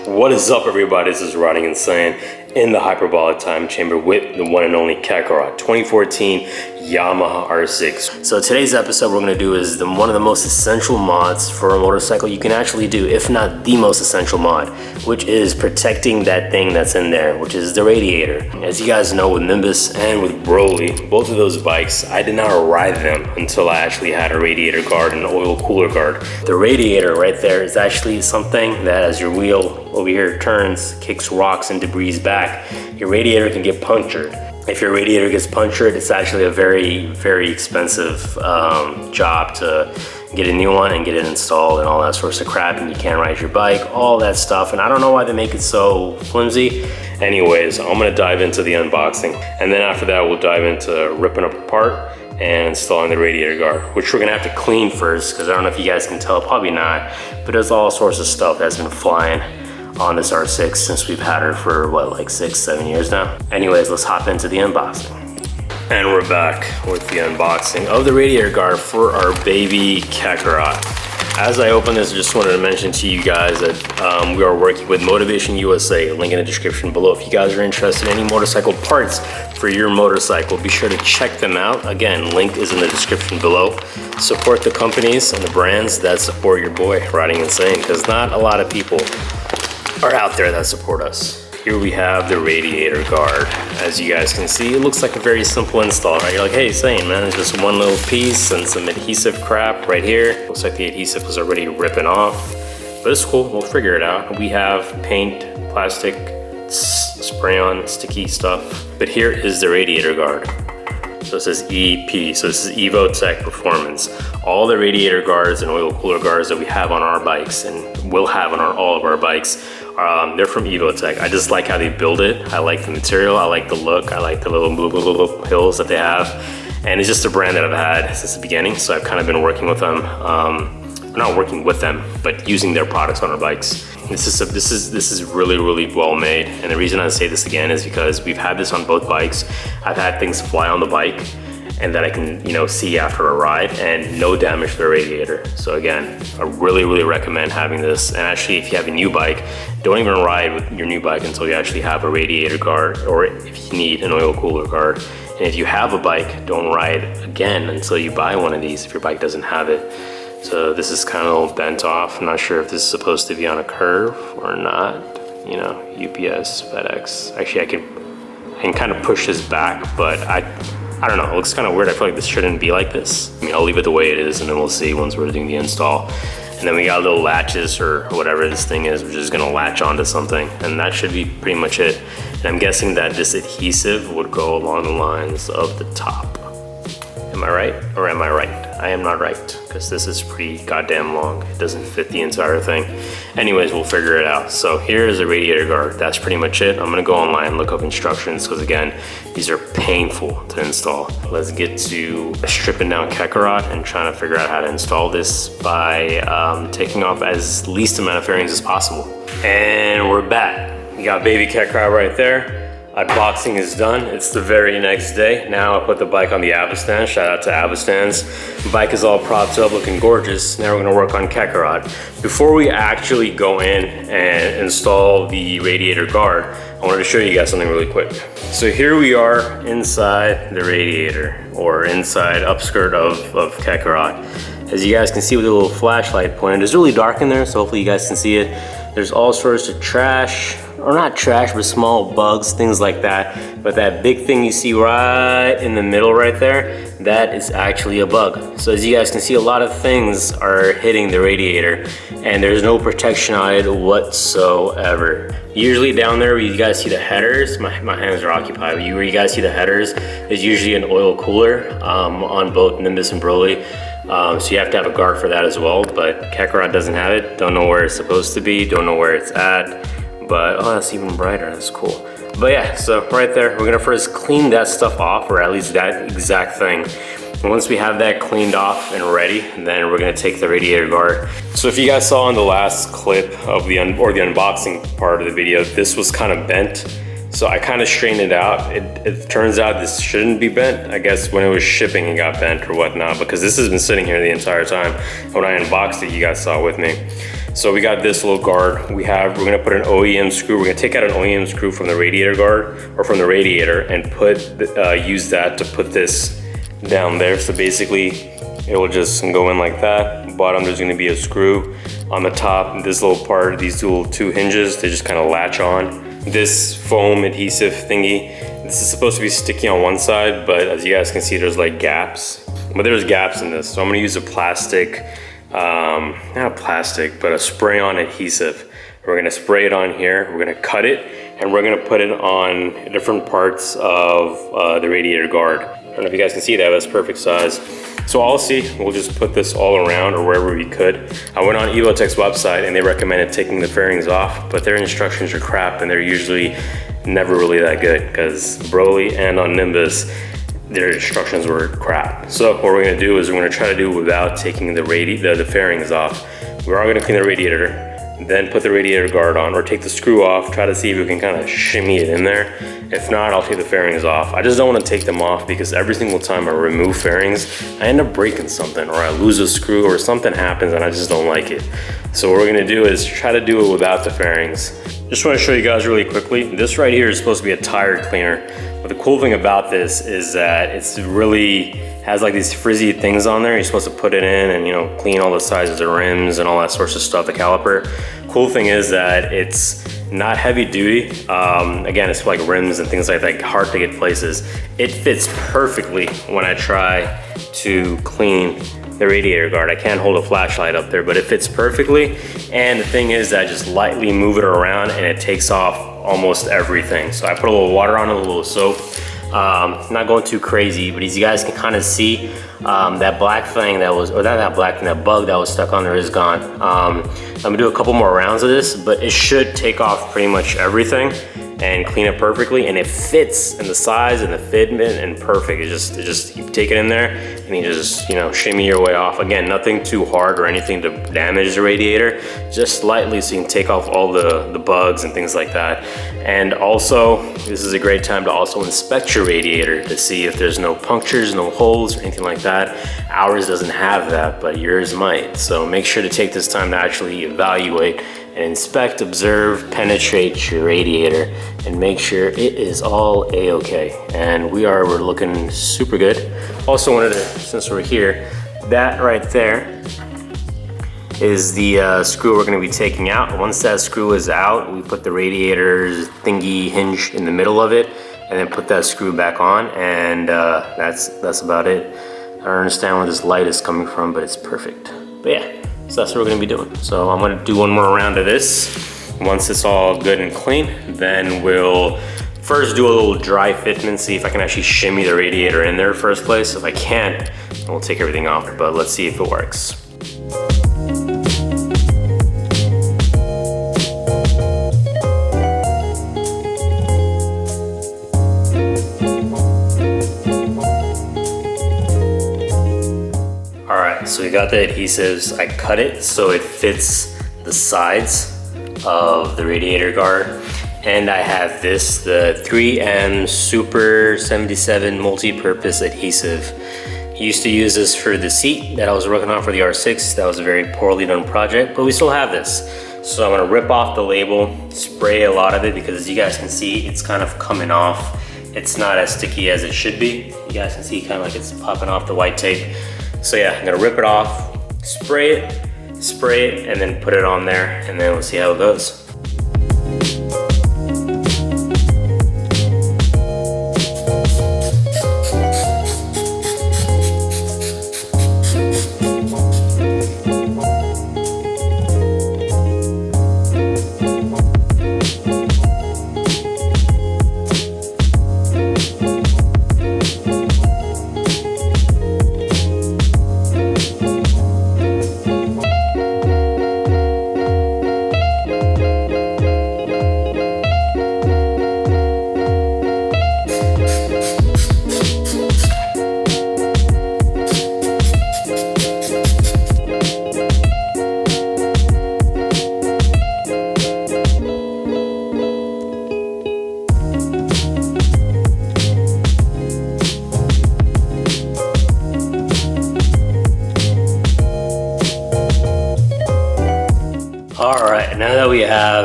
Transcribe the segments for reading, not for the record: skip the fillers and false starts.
What is up, everybody? This is Riding Insane in the Hyperbolic Time Chamber with the one and only Kakarot 2014 Yamaha R6. So today's episode we're going to do is one of the most essential mods for a motorcycle you can actually do, if not the most essential mod, which is protecting that thing that's in there, which is the radiator. As you guys know, with Nimbus and with Broly, both of those bikes, I did not ride them until I actually had a radiator guard and an oil cooler guard. The radiator right there is actually something that as your wheel over here turns, kicks rocks and debris back, your radiator can get punctured. If your radiator gets punctured, it's actually a very, very expensive job to get a new one and get it installed and all that sorts of crap, and you can't ride your bike, all that stuff. And I don't know why they make it so flimsy. Anyways, I'm gonna dive into the unboxing, and then after that we'll dive into ripping up apart and installing the radiator guard, which we're gonna have to clean first, because I don't know if you guys can tell, probably not, but there's all sorts of stuff that's been flying on this R6 since we've had her for what, like 6-7 years now. Anyways, let's hop into the unboxing. And we're back with the unboxing of the radiator guard for our baby Kakarot. As I open this, I just wanted to mention to you guys that we are working with Motivation USA, link in the description below. If you guys are interested in any motorcycle parts for your motorcycle, be sure to check them out. Again, link is in the description below. Support the companies and the brands that support your boy Riding Insane, because not a lot of people are out there that support us. Here we have the radiator guard. As you guys can see, it looks like a very simple install, right? You're like, hey, Sane, man, it's just one little piece and some adhesive crap right here. Looks like the adhesive was already ripping off, but it's cool, we'll figure it out. We have paint, plastic, spray on, sticky stuff. But here is the radiator guard. So it says EP, so this is EvoTech Performance. All the radiator guards and oil cooler guards that we have on our bikes and will have on all of our bikes, they're from EvoTech. I just like how they build it. I like the material, I like the look, I like the little hills that they have. And it's just a brand that I've had since the beginning, so I've kind of been working with them. Not working with them, but using their products on our bikes. This is really, really well made. And the reason I say this again is because we've had this on both bikes. I've had things fly on the bike and that I can, see after a ride, and no damage to the radiator. So again, I really, really recommend having this. And actually, if you have a new bike, don't even ride with your new bike until you actually have a radiator guard, or if you need an oil cooler guard. And if you have a bike, don't ride again until you buy one of these if your bike doesn't have it. So this is kind of a little bent off. I'm not sure if this is supposed to be on a curve or not. UPS, FedEx. Actually, I can kind of push this back, but I don't know. It looks kind of weird. I feel like this shouldn't be like this. I'll leave it the way it is, and then we'll see once we're doing the install. And then we got little latches or whatever this thing is, which is gonna latch onto something, and that should be pretty much it. And I'm guessing that this adhesive would go along the lines of the top. Am I right or am I right? I am not right, because this is pretty goddamn long. It doesn't fit the entire thing. Anyways, we'll figure it out. So here is a radiator guard. That's pretty much it. I'm gonna go online, look up instructions, because again, these are painful to install. Let's get to stripping down Kakarot and trying to figure out how to install this by taking off as least amount of fairings as possible. And we're back. We got baby Kakarot right there. Unboxing is done. It's the very next day. Now I put the bike on the Avastand. Shout out to Avastands. The bike is all propped up, looking gorgeous. Now we're gonna work on Kakarot. Before we actually go in and install the radiator guard, I wanted to show you guys something really quick. So here we are inside the radiator, or inside upskirt of Kakarot. As you guys can see with the little flashlight pointed, it's really dark in there, so hopefully you guys can see it. There's all sorts of trash, or not trash, but small bugs, things like that. But that big thing you see right in the middle right there, that is actually a bug. So as you guys can see, a lot of things are hitting the radiator, and there's no protection on it whatsoever. Usually down there where you guys see the headers, my hands are occupied, but where you guys see the headers is usually an oil cooler on both Nimbus and Broly. So you have to have a guard for that as well, but Kakarot doesn't have it. Don't know where it's supposed to be, don't know where it's at, but oh, that's even brighter, that's cool. But yeah, so right there, we're gonna first clean that stuff off, or at least that exact thing. And once we have that cleaned off and ready, then we're gonna take the radiator guard. So if you guys saw in the last clip of the unboxing part of the video, this was kind of bent. So I kind of straightened it out. It turns out this shouldn't be bent. I guess when it was shipping it got bent or whatnot, because this has been sitting here the entire time. When I unboxed it, you guys saw it with me. So we got this little guard. We're gonna put an OEM screw. We're gonna take out an OEM screw from the radiator guard or from the radiator and use that to put this down there. So basically it will just go in like that. Bottom, there's gonna be a screw. On the top, this little part, these little two hinges, they just kind of latch on. This foam adhesive thingy, this is supposed to be sticky on one side, but as you guys can see, there's like gaps. But there's gaps in this, so I'm gonna use a plastic, not plastic, but a spray-on adhesive. We're gonna spray it on here, we're gonna cut it, and we're gonna put it on different parts of the radiator guard. I don't know if you guys can see that, but that's perfect size. So I'll see, we'll just put this all around or wherever we could. I went on Evotech's website and they recommended taking the fairings off, but their instructions are crap and they're usually never really that good because Broly and on Nimbus, their instructions were crap. So what we're gonna do is we're gonna try to do it without taking the fairings off. We are gonna clean the radiator, then put the radiator guard on or take the screw off, try to see if we can kind of shimmy it in there. If not, I'll take the fairings off. I just don't want to take them off because every single time I remove fairings, I end up breaking something or I lose a screw or something happens and I just don't like it. So what we're gonna do is try to do it without the fairings. Just want to show you guys really quickly. This right here is supposed to be a tire cleaner. But the cool thing about this is that it's really has like these frizzy things on there. You're supposed to put it in and, you know, clean all the sizes of rims and all that sorts of stuff, the caliper. Cool thing is that it's not heavy duty. Again, it's for like rims and things like that, hard to get places. It fits perfectly when I try to clean the radiator guard. I can't hold a flashlight up there, but it fits perfectly. And the thing is that I just lightly move it around and it takes off almost everything. So I put a little water on it, a little soap. Not going too crazy, but as you guys can kind of see, that black thing that was, or not that black thing, that bug that was stuck on there is gone. I'm gonna do a couple more rounds of this, but it should take off pretty much everything and clean it perfectly, and it fits in the size and the fitment and perfect. It just you take it in there and you just, you know, shimmy your way off. Again, nothing too hard or anything to damage the radiator, just lightly so you can take off all the bugs and things like that. And also, this is a great time to also inspect your radiator to see if there's no punctures, no holes or anything like that. Ours doesn't have that, but yours might. So make sure to take this time to actually evaluate and inspect, observe, penetrate your radiator and make sure it is all a-okay. And we're looking super good. Also wanted to, since we're here, that right there is the screw we're gonna be taking out. Once that screw is out, we put the radiator's thingy hinge in the middle of it and then put that screw back on, and that's about it. I don't understand where this light is coming from, but it's perfect. But yeah. So that's what we're gonna be doing. So I'm gonna do one more round of this. Once it's all good and clean, then we'll first do a little dry fitment, see if I can actually shimmy the radiator in there first place. If I can't, we'll take everything off, but let's see if it works. So we got the adhesives. I cut it so it fits the sides of the radiator guard. And I have this, the 3M Super 77 multi-purpose adhesive. Used to use this for the seat that I was working on for the R6. That was a very poorly done project, but we still have this. So I'm gonna rip off the label, spray a lot of it because as you guys can see, it's kind of coming off. It's not as sticky as it should be. You guys can see kind of like it's popping off the white tape. So yeah, I'm gonna rip it off, spray it, and then put it on there, and then we'll see how it goes.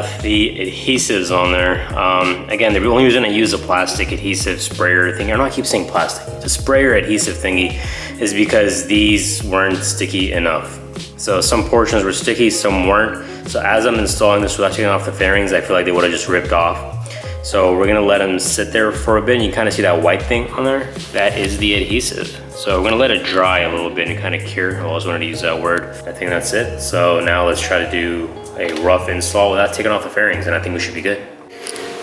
have the adhesives on there. Again, the only reason I use a plastic adhesive sprayer thing, I know I keep saying plastic, the sprayer adhesive thingy, is because these weren't sticky enough. So some portions were sticky, some weren't. So as I'm installing this without taking off the fairings, I feel like they would have just ripped off. So we're gonna let them sit there for a bit. And you kind of see that white thing on there? That is the adhesive. So we're gonna let it dry a little bit and kind of cure. I always wanted to use that word. I think that's it. So now let's try to do a rough install without taking off the fairings, and I think we should be good.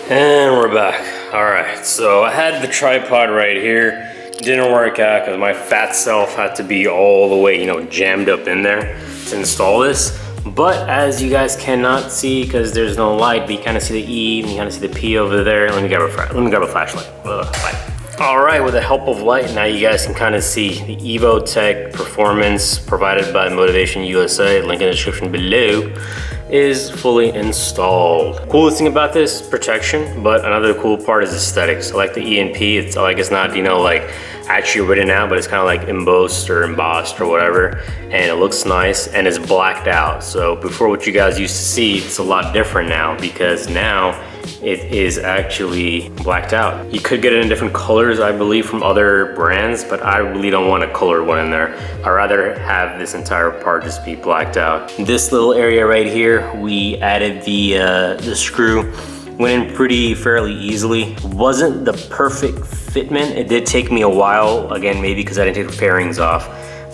And we're back. All right, so I had the tripod right here. Didn't work out because my fat self had to be all the way, jammed up in there to install this. But as you guys cannot see because there's no light, but you kind of see the E and you kind of see the P over there. Let me grab a flashlight. All right, with the help of light, now you guys can kind of see the Evo Tech Performance provided by Motivation USA, link in the description below, is fully installed. Coolest thing about this, protection, but another cool part is aesthetics. I like the E and P. It's like it's not, like actually written out, but it's kind of like embossed or whatever, and it looks nice and it's blacked out. So before, what you guys used to see, it's a lot different now because now it is actually blacked out. You could get it in different colors, I believe, from other brands, but I really don't want a colored one in there. I'd rather have this entire part just be blacked out. This little area right here, we added the screw. Went in fairly easily. Wasn't the perfect fitment. It did take me a while, again, maybe because I didn't take the fairings off,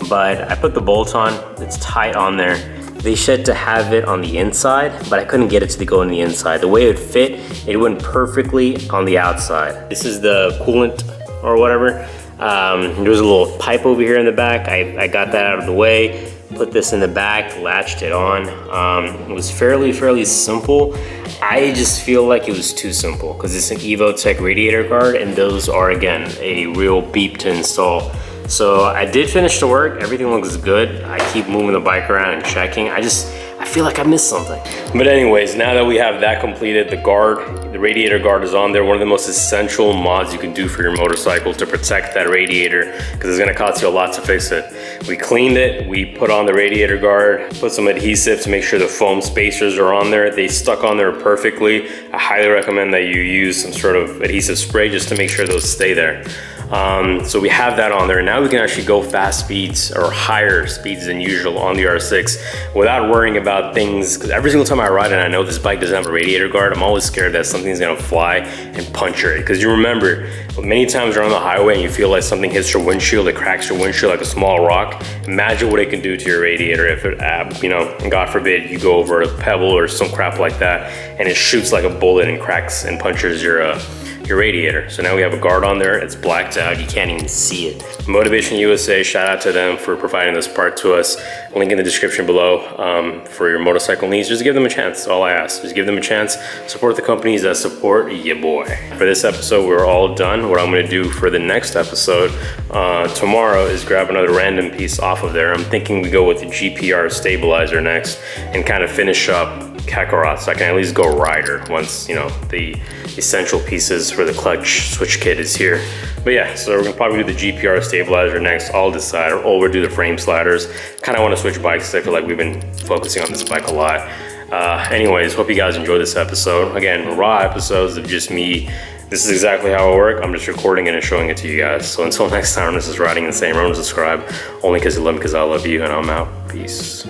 but I put the bolt on. It's tight on there. They said to have it on the inside, but I couldn't get it to go on the inside. The way it fit, it went perfectly on the outside. This is the coolant or whatever. There was a little pipe over here in the back. I got that out of the way, put this in the back, latched it on. It was fairly simple. I just feel like it was too simple because it's an Evo Tech radiator guard, and those are, again, a real beep to install. So I did finish the work. Everything looks good. I keep moving the bike around and checking. I feel like I missed something. But anyways, now that we have that completed, the radiator guard is on there. One of the most essential mods you can do for your motorcycle to protect that radiator, because it's gonna cost you a lot to fix it. We cleaned it, we put on the radiator guard, put some adhesive to make sure the foam spacers are on there. They stuck on there perfectly. I highly recommend that you use some sort of adhesive spray just to make sure those stay there. So we have that on there. Now we can actually go fast speeds or higher speeds than usual on the R6 without worrying about things. Because every single time I ride and I know this bike doesn't have a radiator guard, I'm always scared that something's gonna fly and puncture it. Because you remember, many times you're on the highway and you feel like something hits your windshield, it cracks your windshield like a small rock. Imagine what it can do to your radiator if it, God forbid, you go over a pebble or some crap like that and it shoots like a bullet and cracks and punctures your radiator. So now we have a guard on there. It's blacked out. You can't even see it. Motivation USA, shout out to them for providing this part to us. Link in the description below for your motorcycle needs. Just give them a chance. That's all I ask. Just give them a chance. Support the companies that support your boy. For this episode, we're all done. What I'm going to do for the next episode tomorrow is grab another random piece off of there. I'm thinking we go with the GPR stabilizer next and kind of finish up Kakarot, so I can at least go rider once the essential pieces for the clutch switch kit is here. But yeah, so we're gonna probably do the GPR stabilizer next. I'll decide, or we'll do the frame sliders. Kind of want to switch bikes. I feel like we've been focusing on this bike a lot. Anyways, hope you guys enjoyed this episode. Again, raw episodes of just me. This is exactly how I work. I'm just recording it and showing it to you guys. So until next time, this is Riding Insane. Remember to subscribe only because you love me, because I love you, and I'm out. Peace.